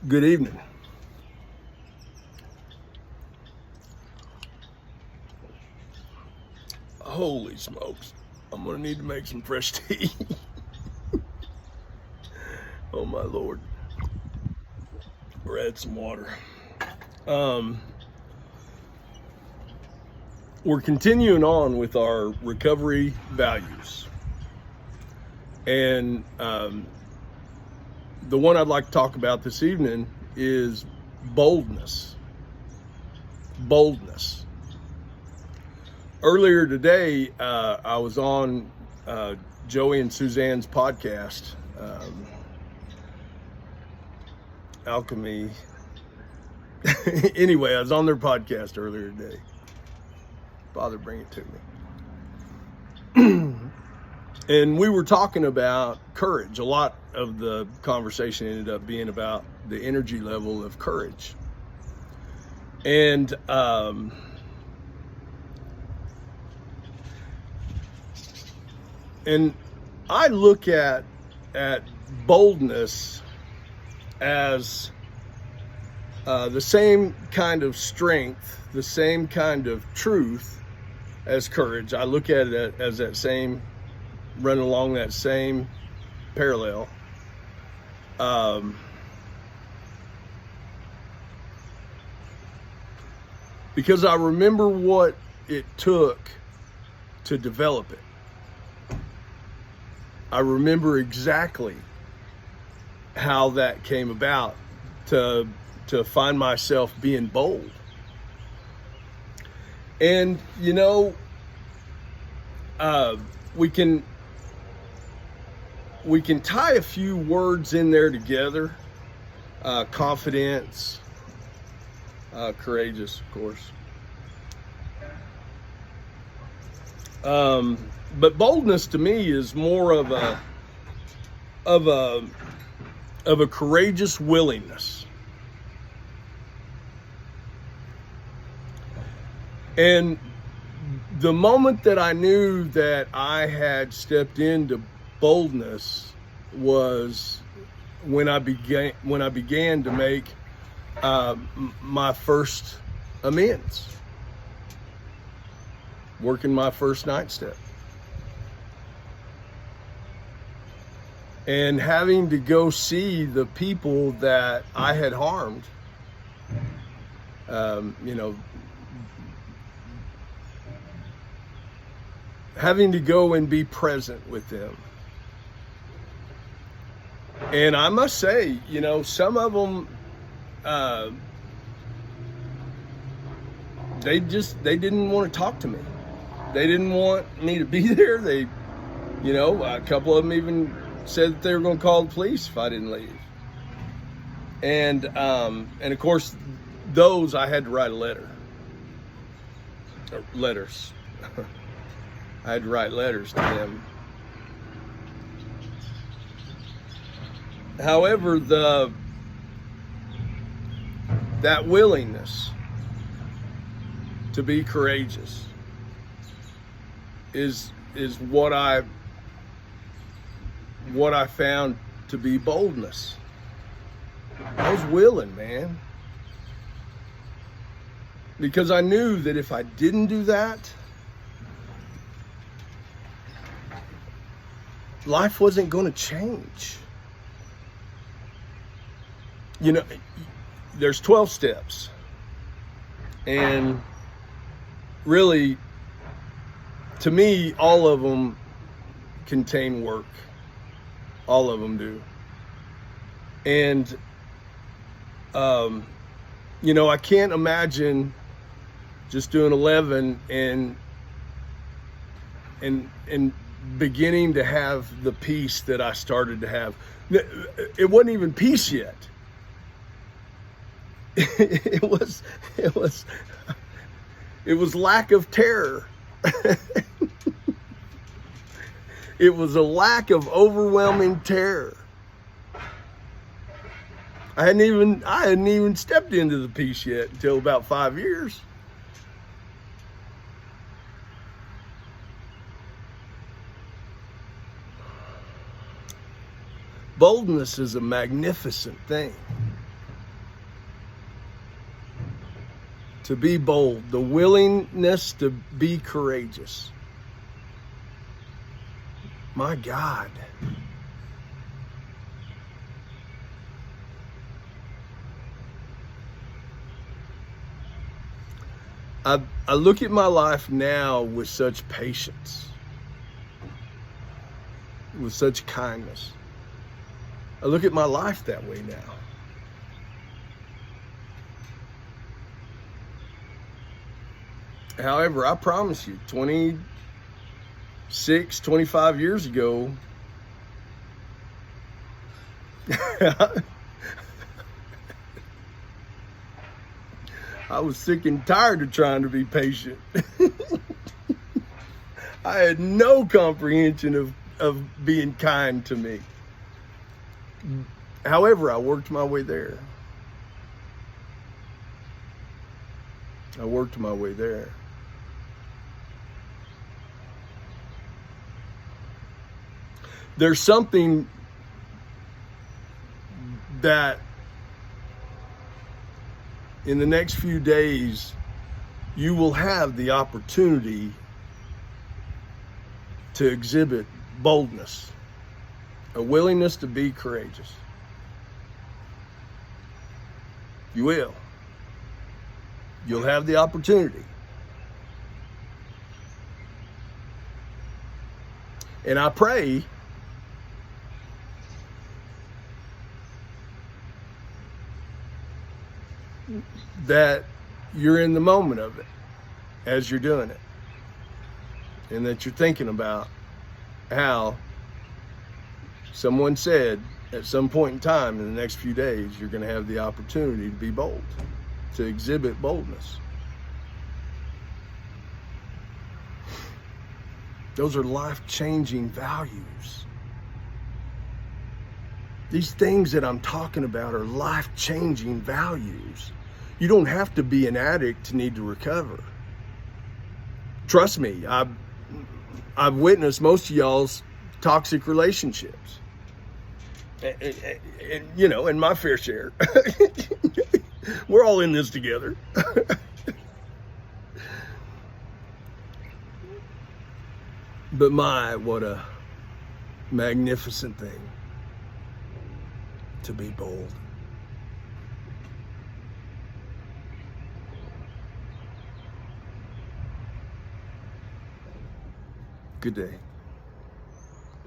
Good evening. Holy smokes. I'm going to need to make some fresh tea. Oh my Lord. Or add some water. We're continuing on with our recovery values. And the one I'd like to talk about this evening is boldness. Boldness. Earlier today, I was on Joey and Suzanne's podcast, Alchemy. Anyway, I was on their podcast earlier today. Father, bring it to me. And we were talking about courage. A lot of the conversation ended up being about the energy level of courage. And I look at boldness as the same kind of strength, the same kind of truth as courage. I look at it as that same, running along that same parallel. Because I remember what it took to develop it. I remember exactly how that came about to find myself being bold. And, you know, we can tie a few words in there together. Confidence, courageous, of course. But boldness to me is more of a courageous willingness. And the moment that I knew that I had stepped into boldness was when I began to make my first amends, working my first 9 step, and having to go see the people that I had harmed. Having to go and be present with them. And I must say, you know, some of them, they didn't want to talk to me. They didn't want me to be there. A couple of them even said that they were going to call the police if I didn't leave. And of course, those I had to write a letter. Letters. I had to write letters to them. However, that willingness to be courageous is what I found to be boldness. I was willing, man. Because I knew that if I didn't do that, life wasn't going to change. You know, there's 12 steps. And really, to me, all of them contain work. All of them do. And, I can't imagine just doing 11 and beginning to have the peace that I started to have. It wasn't even peace yet. It was lack of terror. It was a lack of overwhelming terror. I hadn't even stepped into the peace yet until about 5 years. Boldness is a magnificent thing. to be bold, the willingness to be courageous. My God. I look at my life now with such patience, with such kindness. I look at my life that way now. However, I promise you, 26, 25 years ago, I was sick and tired of trying to be patient. I had no comprehension of being kind to me. However, I worked my way there. I worked my way there. There's something that in the next few days you will have the opportunity to exhibit boldness, a willingness to be courageous. You will. You'll have the opportunity. And I pray that you're in the moment of it as you're doing it, and that you're thinking about how someone said at some point in time in the next few days you're going to have the opportunity to be bold, to exhibit boldness. Those are life-changing values. These things that I'm talking about are life-changing values. You don't have to be an addict to need to recover. Trust me, I've witnessed most of y'all's toxic relationships. And you know, and my fair share. We're all in this together. But my, what a magnificent thing to be bold. Good day.